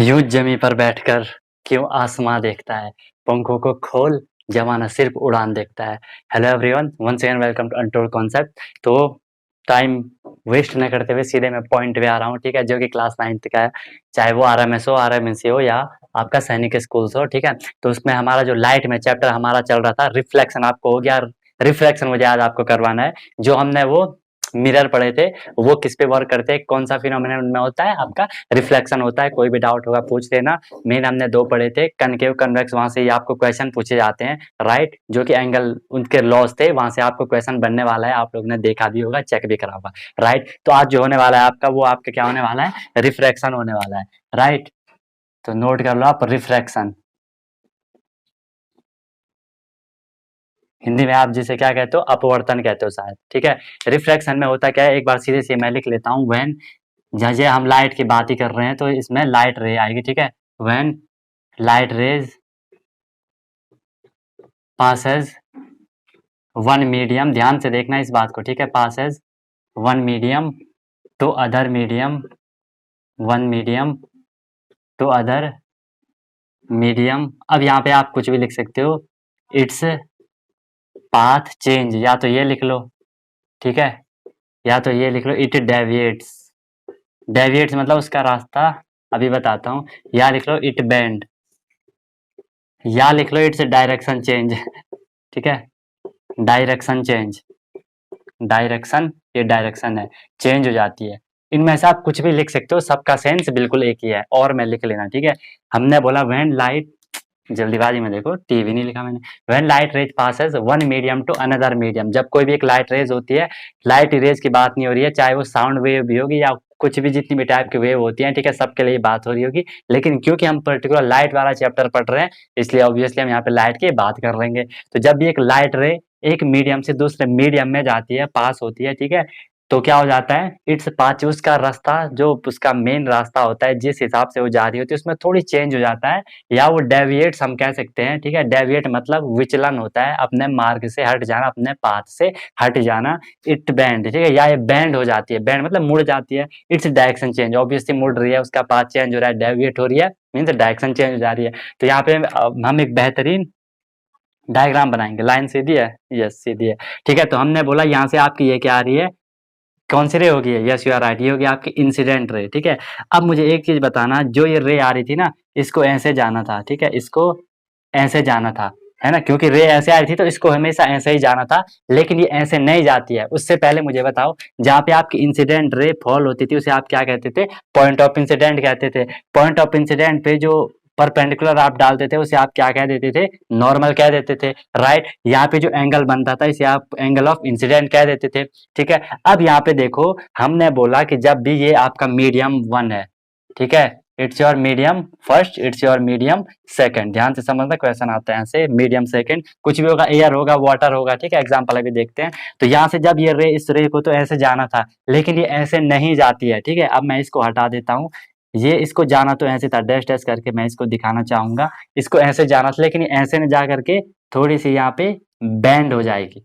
यूं जमी पर बैठकर क्यों आसमां देखता है, पंखों को खोल जमाना सिर्फ उड़ान देखता है। Hello everyone, once again welcome to untold concept. तो टाइम वेस्ट न करते हुए सीधे मैं पॉइंट पे आ रहा हूँ, ठीक है, जो कि क्लास 9th का है, चाहे वो आरएमएस हो, आरएमएससी हो या आपका सैनिक स्कूल्स हो, ठीक है। तो उसमें हमारा जो लाइट में चैप्टर हमारा चल रहा था रिफ्लेक्शन, आपको हो गया रिफ्लेक्शन, मुझे आज आपको करवाना है। जो हमने वो मिरर पढ़े थे वो किस पे वर्क करते हैं, कौन सा फिनोमेनन में होता है, आपका रिफ्लेक्शन होता है। कोई भी डाउट होगा पूछ लेना। मेन हमने दो पढ़े थे, कनकेव कन्वेक्स, वहां से ही आपको क्वेश्चन पूछे जाते हैं, राइट, जो कि एंगल उनके लॉस थे, वहां से आपको क्वेश्चन बनने वाला है। आप लोग ने देखा भी होगा, चेक भी करा होगा, राइट। तो आज जो होने वाला है आपका, वो आपका क्या होने वाला है, रिफ्रैक्शन होने वाला है, राइट। तो नोट कर लो आप, रिफ्रैक्शन। हिंदी में आप जिसे क्या कहते हो, अपवर्तन कहते हो शायद, ठीक है। रिफ्रैक्शन में होता क्या है, एक बार सीधे से मैं लिख लेता हूँ। व्हेन, जैसे हम लाइट की बात ही कर रहे हैं तो इसमें लाइट रे आएगी, ठीक है। When light rays passes one medium, ध्यान से देखना इस बात को, ठीक है। Passes one medium to other medium, one medium to other medium. अब यहाँ पे आप कुछ भी लिख सकते हो, इट्स पाथ चेंज, या तो ये लिख लो, ठीक है, या तो ये लिख लो, इट डेविएट्स। डेविएट्स मतलब उसका रास्ता, अभी बताता हूँ। या लिख लो इट बेंड, या लिख लो इट्स डायरेक्शन चेंज, ठीक है। डायरेक्शन चेंज, डायरेक्शन, ये डायरेक्शन है, चेंज हो जाती है। इनमें से आप कुछ भी लिख सकते हो, सबका सेंस बिल्कुल एक ही है, और में लिख लेना, ठीक है। हमने बोला व्हेन लाइट, जल्दीबाजी में देखो, टीवी नहीं लिखा मैंने। When light rays passes one medium to another medium, जब कोई भी एक लाइट रेज होती है, लाइट रेज की बात नहीं हो रही है, चाहे वो साउंड वेव भी होगी या कुछ भी, जितनी भी टाइप की वेव होती है, ठीक है, सबके लिए बात हो रही होगी। लेकिन क्योंकि हम पर्टिकुलर लाइट वाला चैप्टर पढ़ रहे हैं, इसलिए ऑब्वियसली हम यहाँ पे लाइट की बात कर लेंगे। तो जब भी एक लाइट रे एक मीडियम से दूसरे मीडियम में जाती है, पास होती है, ठीक है, तो क्या हो जाता है, इट्स पाथ, उसका रास्ता, जो उसका मेन रास्ता होता है, जिस हिसाब से वो जा रही होती है, उसमें थोड़ी चेंज हो जाता है, या वो डेविएट्स हम कह सकते हैं, ठीक है। डेविएट मतलब विचलन होता है, अपने मार्ग से हट जाना, अपने पाथ से हट जाना। इट बैंड, ठीक है, या ये बैंड हो जाती है, बैंड मतलब मुड़ जाती है। इट्स डायरेक्शन चेंज, ऑब्वियसली मुड़ रही है, उसका पाथ चेंज हो रहा है, डेविएट हो रही है, मीन्स डायरेक्शन चेंज हो जा रही है। तो यहाँ पे हम एक बेहतरीन डायग्राम बनाएंगे। लाइन सीधी है, यस सीधी है, ठीक है। तो हमने बोला यहाँ से आपकी ये क्या आ रही है, कौन सी रे होगी, यस यू आर राइट, ये होगी आपकी इंसिडेंट रे, ठीक है। अब मुझे एक चीज बताना, जो ये रे आ रही थी ना, इसको ऐसे जाना था, ठीक है, इसको ऐसे जाना था, है ना, क्योंकि रे ऐसे आ रही थी तो इसको हमेशा ऐसे ही जाना था। लेकिन ये ऐसे नहीं जाती है। उससे पहले मुझे बताओ, जहाँ पे आपकी इंसिडेंट रे फॉल होती थी, उसे आप क्या कहते थे, पॉइंट ऑफ इंसिडेंट कहते थे। पॉइंट ऑफ इंसिडेंट पे जो परपेंडिकुलर आप डालते थे, उसे आप क्या कह देते थे, नॉर्मल कह देते थे, राइट। यहाँ पे जो एंगल बनता था, इसे आप एंगल ऑफ इंसिडेंट कह देते थे, ठीक है। अब यहाँ पे देखो, हमने बोला कि जब भी ये आपका मीडियम वन है, ठीक है, it's your medium first, it's your medium second, ध्यान से समझना, क्वेश्चन आता है ऐसे, मीडियम सेकंड, कुछ भी होगा, एयर होगा, वाटर होगा, ठीक है, एग्जांपल अभी देखते हैं। तो यहाँ से जब ये रे, इस रे को तो ऐसे जाना था, लेकिन ये ऐसे नहीं जाती है, ठीक है। अब मैं इसको हटा देता हूँ, ये इसको जाना तो ऐसे था, डैश डैश करके मैं इसको दिखाना चाहूंगा, इसको ऐसे जाना था, लेकिन ये ऐसे नहीं जा करके थोड़ी सी यहाँ पे बैंड हो जाएगी,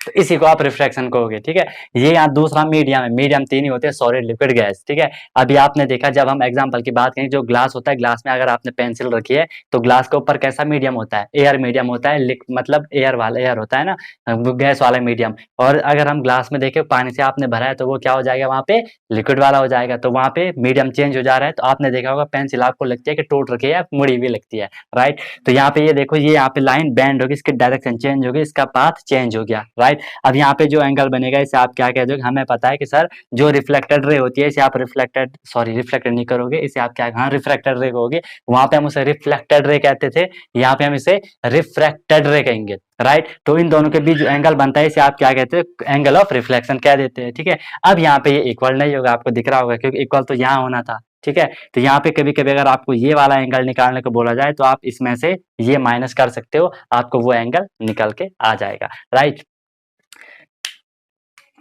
तो इसी को आप रिफ्रैक्शन कहोगे, ठीक है। ये यहाँ दूसरा मीडियम है, मीडियम तीन ही होते हैं, सॉलिड, लिक्विड, गैस, ठीक है। अभी आपने देखा, जब हम एग्जांपल की बात करें, जो ग्लास होता है, ग्लास में अगर आपने पेंसिल रखी है, तो ग्लास के ऊपर कैसा मीडियम होता है, एयर मीडियम होता है, मतलब एयर वाला, एयर होता है ना, गैस वाला मीडियम। और अगर हम ग्लास में देखें, पानी से आपने भरा है, तो वो क्या हो जाएगा, वहां पे लिक्विड वाला हो जाएगा, तो वहां पे मीडियम चेंज हो जा रहा है। तो आपने देखा होगा, पेंसिल आपको लगती है कि टूट रखी है, मुड़ी हुई लगती है, राइट। तो यहाँ पे ये देखो, ये यहाँ पे लाइन बैंड होगी, इसकी डायरेक्शन चेंज होगी, इसका पाथ चेंज हो गया, राइट। अब यहाँ पे जो एंगल बनेगा, इसे आप क्या कह दोगे, हमें पता है कि सर जो रिफ्लेक्टेड रे होती है, इसे आप रिफ्लेक्टेड, सॉरी रिफ्लेक्टेड नहीं करोगे, इसे आप क्या, हाँ रिफ्लेक्टेड रे कहोगे, वहां पे हम उसे रिफ्लेक्टेड रे कहते थे, यहाँ पे हम इसे रिफ्रैक्टेड रे कहेंगे, राइट। तो इन दोनों के बीच जो एंगल बनता है, इसे आप क्या कहते हैं, एंगल ऑफ रिफ्लेक्शन कह देते हैं, ठीक है। अब यहाँ पे ये इक्वल नहीं होगा, आपको दिख रहा होगा, क्योंकि इक्वल तो यहाँ होना था, ठीक है। तो यहाँ पे कभी कभी अगर आपको ये वाला एंगल निकालने को बोला जाए, तो आप इसमें से ये माइनस कर सकते हो, आपको वो एंगल निकल के आ जाएगा, राइट,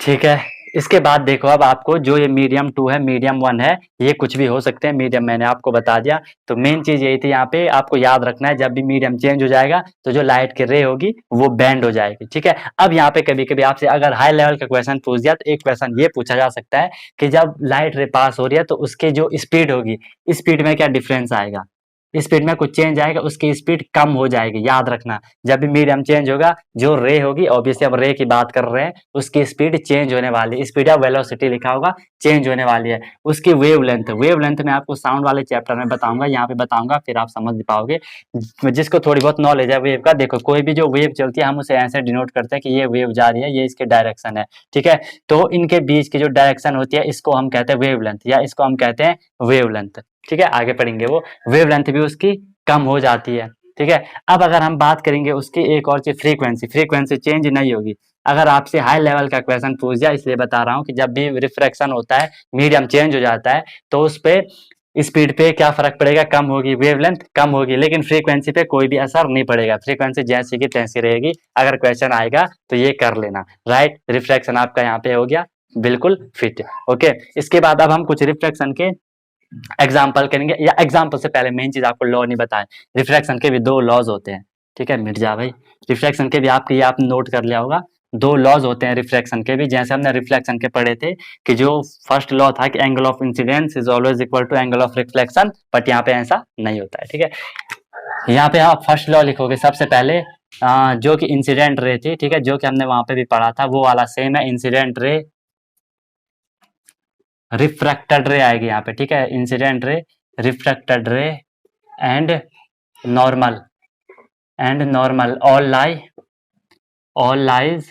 ठीक है। इसके बाद देखो अब आपको जो ये मीडियम 2 है, मीडियम 1 है, ये कुछ भी हो सकते हैं, मीडियम मैंने आपको बता दिया। तो मेन चीज यही थी, यहाँ पे आपको याद रखना है, जब भी मीडियम चेंज हो जाएगा तो जो लाइट की रे होगी वो बैंड हो जाएगी, ठीक है। अब यहाँ पे कभी कभी आपसे अगर हाई लेवल का क्वेश्चन पूछ दिया तो एक क्वेश्चन ये पूछा जा सकता है कि जब लाइट रे पास हो रही है तो उसकी जो स्पीड होगी, स्पीड में क्या डिफरेंस आएगा, स्पीड में कुछ चेंज आएगा, उसकी स्पीड कम हो जाएगी, याद रखना। जब भी मीडियम चेंज होगा, जो रे होगी, ऑब्वियसली अब रे की बात कर रहे हैं, उसकी स्पीड चेंज होने वाली है, स्पीड ऑफ वेलोसिटी लिखा होगा, चेंज होने वाली है। उसकी वेवलेंथ में आपको साउंड वाले चैप्टर में बताऊंगा, यहाँ पे बताऊंगा, फिर आप समझ पाओगे। जिसको थोड़ी बहुत नॉलेज है वेव का, देखो कोई भी जो वेव चलती है हम उसे ऐसे डिनोट करते हैं कि ये वेव जा रही है, ये इसके डायरेक्शन है, ठीक है। तो इनके बीच की जो डायरेक्शन होती है इसको हम कहते हैं वेवलेंथ, या इसको हम कहते हैं वेवलेंथ, ठीक है। आगे पढ़ेंगे वो वेवलेंथ भी उसकी कम हो जाती है, ठीक है। अब अगर हम बात करेंगे उसकी एक और चीज, फ्रीक्वेंसी चेंज नहीं होगी। अगर आपसे हाई लेवल का क्वेश्चन पूछ दिया, इसलिए बता रहा हूँ कि जब भी रिफ्रैक्शन होता है, मीडियम चेंज हो जाता है, तो उस पे स्पीड पे क्या फर्क पड़ेगा, कम होगी, वेवलेंथ कम होगी, लेकिन फ्रीक्वेंसी पे कोई भी असर नहीं पड़ेगा, फ्रीक्वेंसी जैसी की तैसी रहेगी। अगर क्वेश्चन आएगा तो ये कर लेना, राइट। रिफ्रैक्शन आपका यहाँ पे हो गया बिल्कुल फिट, ओके। इसके बाद अब हम कुछ रिफ्रैक्शन के एग्जाम्पल करेंगे, या एग्जाम्पल से पहले मेन चीज आपको लॉ नहीं बताए। रिफ्रैक्शन के भी दो लॉज होते हैं, ठीक है। मिर्जा भाई, रिफ्रैक्शन के भी आपके, ये आप नोट कर लिया होगा, दो लॉज होते हैं रिफ्रैक्शन के भी। जैसे हमने रिफ्लेक्शन के पढ़े थे कि जो फर्स्ट लॉ था कि angle of incidence is always equal to angle of reflection, but यहाँ पे ऐसा नहीं होता है, ठीक है। यहाँ पे आप फर्स्ट लॉ लिखोगे सबसे पहले, जो कि इंसिडेंट रे थी, ठीक है, जो कि हमने वहां पे भी पढ़ा था, वो वाला सेम है। इंसिडेंट रे, रिफ्रैक्टेड रे आएगी यहाँ पे, ठीक है। Incident ray, refracted ray and normal, all lies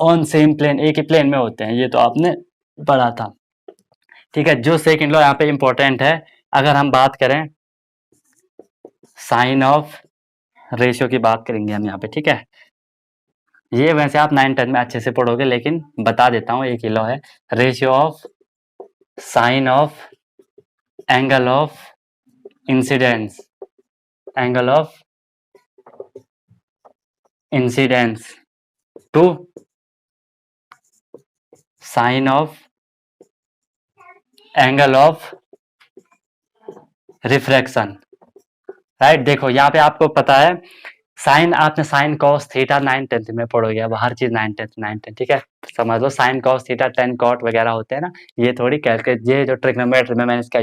on same plane, एक ही प्लेन में होते हैं, ये तो आपने पढ़ा था, ठीक है। जो सेकंड लॉ यहाँ पे इंपॉर्टेंट है, अगर हम बात करें साइन ऑफ रेशियो की बात करेंगे हम यहाँ पे, ठीक है। ये वैसे आप 9-10 में अच्छे से पढ़ोगे, लेकिन बता देता हूँ, एक ही लॉ है, ratio of sine of angle of incidence, angle of incidence to sine of angle of refraction, right. देखो यहाँ पे आपको पता है साइन, आपने साइन कॉस थीटा 9-10 में पढ़ोगे, अब हर चीज 9-10, ठीक है, समझ लो। Sine cos theta, tan cot वगैरह होते हैं ना, ये थोड़ी कैलकुलेट, ये जो ट्रिग्नोमेट्री में मैंने इसका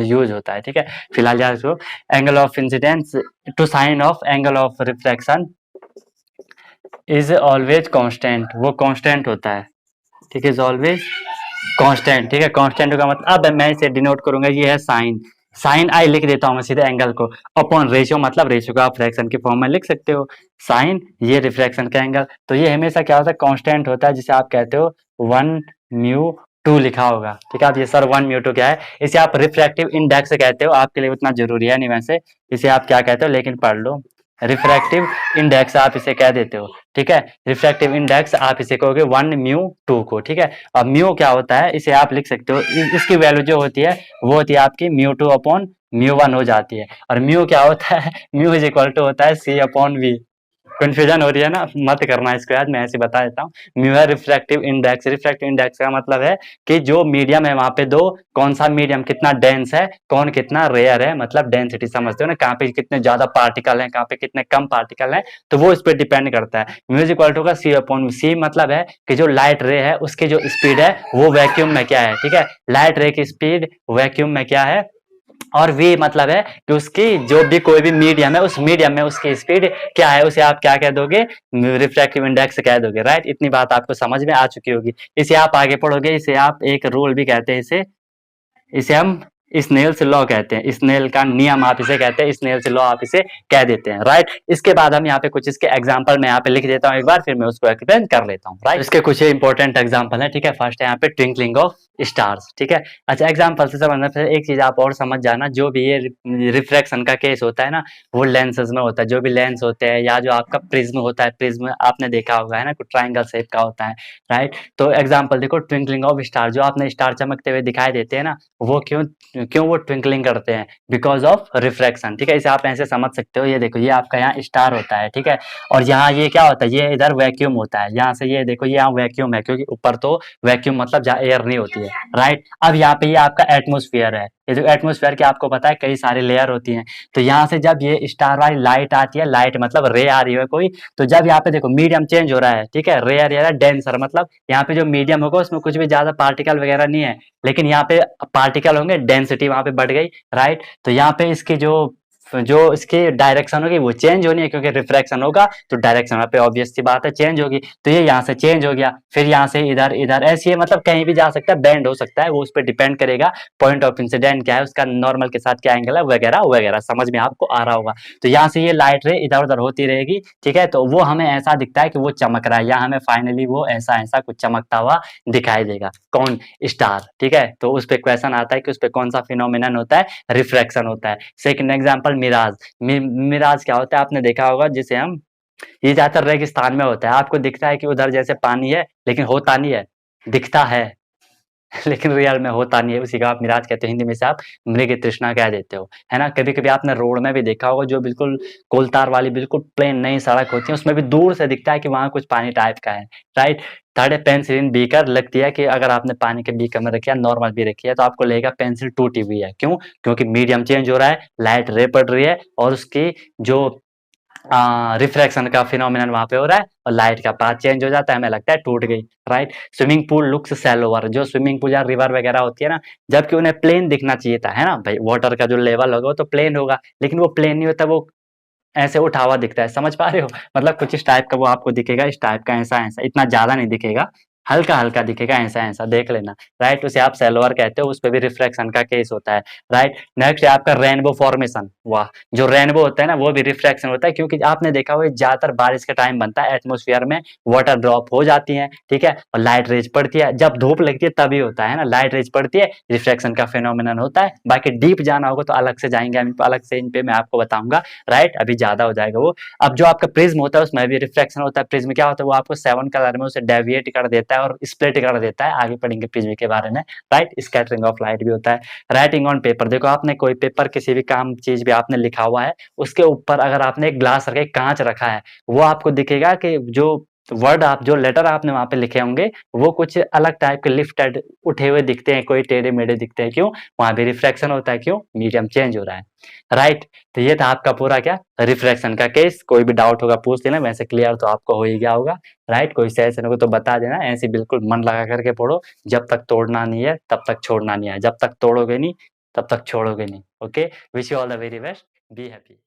यूज होता है, ठीक है। फिलहाल याद रखो, angle of incidence to sine of angle of refraction is always constant, वो कांस्टेंट होता है, ठीक है, इज ऑलवेज कांस्टेंट, ठीक है। कांस्टेंट का मतलब, अब मैं इसे डिनोट करूंगा, ये है साइन, साइन आई लिख देता हूं मैं सीधे एंगल को, अपॉन रेशियो, मतलब रेशियो को आप फ्रैक्शन की फॉर्म में लिख सकते हो, साइन ये रिफ्रैक्शन का एंगल, तो ये हमेशा क्या होता है, कांस्टेंट होता है, जिसे आप कहते हो 1μ2 लिखा होगा, ठीक है। आप ये सर 1μ2 क्या है, इसे आप रिफ्रैक्टिव इंडेक्स कहते हो, आपके लिए उतना जरूरी है नहीं वैसे, इसे आप क्या कहते हो, लेकिन पढ़ लो, रिफ्रैक्टिव इंडेक्स आप इसे कह देते हो, ठीक है। रिफ्रैक्टिव इंडेक्स आप इसे कहोगे 1μ2 को, ठीक है। अब म्यू क्या होता है, इसे आप लिख सकते हो, इसकी वैल्यू जो होती है वो होती है आपकी μ2 अपॉन μ1 हो जाती है। और म्यू क्या होता है, म्यू इज इक्वल टू होता है c अपॉन v। कंफ्यूजन हो रही है ना, मत करना इसको याद, मैं ऐसे बता देता हूँ। म्यू है रिफ्रैक्टिव इंडेक्स, रिफ्रैक्टिव इंडेक्स का मतलब है कि जो मीडियम है वहां पे दो, कौन सा मीडियम कितना डेंस है, कौन कितना रेयर है, मतलब डेंसिटी समझते हो ना, कहाँ पे कितने ज्यादा पार्टिकल हैं, कहाँ पे कितने कम पार्टिकल हैं, तो वो इस पर डिपेंड करता है। म्यू इज इक्वल टू का सी अपॉन सी, मतलब है कि जो लाइट रे है उसकी जो स्पीड है वो वैक्यूम में क्या है, ठीक है। लाइट रे की स्पीड वैक्यूम में क्या है, और v मतलब है कि उसकी जो भी कोई भी मीडियम है, उस मीडियम में उसकी स्पीड क्या है, उसे आप क्या कह दोगे, रिफ्रैक्टिव इंडेक्स कह दोगे, राइट। इतनी बात आपको समझ में आ चुकी होगी। इसे आप आगे पढ़ोगे, इसे आप एक रूल भी कहते हैं, इसे हम स्नेल्स लॉ कहते हैं, स्नेल का नियम आप इसे कहते हैं, स्नेल्स लॉ आप इसे कह देते हैं, राइट। इसके बाद हम यहाँ पे कुछ इसके एग्जांपल मैं यहाँ पे लिख देता हूँ एक बार, फिर मैं उसको एक्सप्लेन कर लेता हूँ, राइट। इसके कुछ इंपॉर्टेंट एग्जांपल है, ठीक है। फर्स्ट है यहाँ पे ट्विंकलिंग ऑफ स्टार्स, ठीक है। अच्छा, एग्जांपल से समझना, फिर एक चीज आप और समझ जाना, जो भी ये रिफ्रैक्शन का केस होता है ना, वो लेंसेज में होता है, जो भी लेंस होते हैं, या जो आपका प्रिज्म होता है, प्रिज्म आपने देखा होगा है ना, कुछ ट्राइंगल शेप का होता है, राइट। तो एग्जाम्पल देखो, ट्विंकलिंग ऑफ स्टार, जो आपने स्टार चमकते हुए दिखाई देते हैं ना, वो क्यों क्यों वो ट्विंकलिंग करते हैं? बिकॉज ऑफ रिफ्रैक्शन, ठीक है। इसे आप ऐसे समझ सकते हो, ये देखो ये आपका यहाँ स्टार होता है, ठीक है, और यहाँ ये क्या होता है, ये इधर वैक्यूम होता है, यहाँ से ये देखो ये यहाँ वैक्यूम है, क्योंकि ऊपर तो वैक्यूम मतलब जहाँ एयर नहीं होती है, राइट। अब यहाँ पे ये आपका एटमोस्फियर है, ये जो एटमोस्फियर की आपको पता है कई सारी लेयर होती हैं, तो यहाँ से जब ये स्टार वाली लाइट आती है, लाइट मतलब रे आ रही है कोई, तो जब यहाँ पे देखो मीडियम चेंज हो रहा है, ठीक है, रेयर या डेंसर, मतलब यहाँ पे जो मीडियम होगा उसमें कुछ भी ज्यादा पार्टिकल वगैरह नहीं है, लेकिन यहाँ पे पार्टिकल होंगे, डेंसिटी वहां पे बढ़ गई, राइट। तो यहाँ पे इसकी जो जो इसकी डायरेक्शन होगी वो चेंज होनी है, क्योंकि रिफ्रैक्शन होगा तो डायरेक्शन वहाँ पे ऑब्वियस सी बात है चेंज होगी, तो ये यहाँ से चेंज हो गया, फिर यहाँ से इधर इधर ऐसे ही मतलब कहीं भी जा सकता है, बेंड हो सकता है, वो उस पर डिपेंड करेगा पॉइंट ऑफ इंसिडेंट क्या है, उसका नॉर्मल के साथ क्या एंगल है वगैरह वगैरह, समझ में आपको आ रहा होगा। तो यहाँ से ये लाइट रे इधर उधर होती रहेगी, ठीक है, तो वो हमें ऐसा दिखता है कि वो चमक रहा है, या हमें फाइनली वो ऐसा ऐसा कुछ चमकता हुआ दिखाई देगा, कौन? स्टार, ठीक है। तो उस पर क्वेश्चन आता है कि उस पर कौन सा फिनोमिनन होता है? रिफ्रैक्शन होता है। Second example Miraj. मिराज क्या होता है? आपने देखा होगा, जिसे हम, ये ज्यादातर रेगिस्तान में होता है, आपको दिखता है कि उधर जैसे पानी है, लेकिन होता नहीं है, दिखता है लेकिन रियल में होता नहीं है, उसी का आप मिराज कहते हो, हिंदी में से आप मृग तृष्णा कह देते हो, है ना। कभी कभी आपने रोड में भी देखा होगा, जो बिल्कुल कोलतार वाली बिल्कुल प्लेन नई सड़क होती है, उसमें भी दूर से दिखता है कि वहां कुछ पानी टाइप का है, राइट। थर्ड है पेंसिलिन बीकर। लगती है कि अगर आपने पानी के बीकर में रखी है, नॉर्मल भी रखी है, तो आपको लगेगा पेंसिल टूटी हुई है, क्यों? क्योंकि मीडियम चेंज हो रहा है, लाइट रे पड़ रही है, और उसकी जो रिफ्रैक्शन का फिनोमिनन वहां पे हो रहा है, और लाइट का पाथ चेंज हो जाता है, हमें लगता है टूट गई, right. Swimming pool looks shallower. जो स्विमिंग पूल या रिवर वगैरह होती है ना, जबकि उन्हें प्लेन दिखना चाहिए था, है ना भाई, वाटर का जो लेवल होगा वो तो प्लेन होगा, लेकिन वो प्लेन नहीं होता, वो ऐसे उठा हुआ दिखता है, समझ पा रहे हो? मतलब कुछ इस टाइप का वो आपको दिखेगा, इस टाइप का, ऐसा ऐसा, इतना ज्यादा नहीं दिखेगा, हल्का हल्का दिखेगा, ऐसा ऐसा, देख लेना, राइट। उसे आप सेलोअर कहते हो, उस पे भी रिफ्लेक्शन का केस होता है, राइट। नेक्स्ट है आपका रेनबो फॉर्मेशन। वाह, जो रेनबो होता है ना, वो भी रिफ्लेक्शन होता है, क्योंकि आपने देखा होगा ज्यादातर बारिश के टाइम बनता है, एटमोस्फियर में वाटर ड्रॉप हो जाती है, ठीक है, और लाइट रेज पड़ती है, जब धूप लगती है तभी होता है ना, लाइट रेज पड़ती है, रिफ्लेक्शन का फिनोमिनन होता है। बाकी डीप जाना होगा तो अलग से जाएंगे, हम अलग से इन पे मैं आपको बताऊंगा, राइट। अभी ज्यादा हो जाएगा वो। अब जो आपका प्रिज्म होता है उसमें भी रिफ्लेक्शन होता है। प्रिज्म क्या होता है? वो आपको 7 कलर में उसे डेविएट कर देता है और स्प्लिट कर देता है, आगे पढ़ेंगे प्रिज्म के बारे में, राइट। स्कैटरिंग ऑफ लाइट भी होता है। Writing on paper. देखो आपने कोई पेपर, किसी भी काम चीज भी आपने लिखा हुआ है, उसके ऊपर अगर आपने एक ग्लास रखे, कांच रखा है, वो आपको दिखेगा कि जो वर्ड आप, जो लेटर आपने वहां पे लिखे होंगे, वो कुछ अलग टाइप के लिफ्टेड, उठे हुए दिखते हैं, कोई टेढ़े मेढ़े दिखते हैं, क्यों? वहां भी रिफ्लेक्शन होता है, क्यों? मीडियम चेंज हो रहा है, राइट। तो ये था आपका पूरा क्या, रिफ्लेक्शन का केस। कोई भी डाउट होगा पूछ लेना, वैसे क्लियर तो आपको हो ही गया होगा, राइट। कोई सेशन हो तो बता देना, ऐसे बिल्कुल मन लगा करके पढ़ो, जब तक तोड़ना नहीं है तब तक छोड़ना नहीं है, जब तक तोड़ोगे नहीं तब तक छोड़ोगे नहीं। Okay, wish you all the very best, be happy.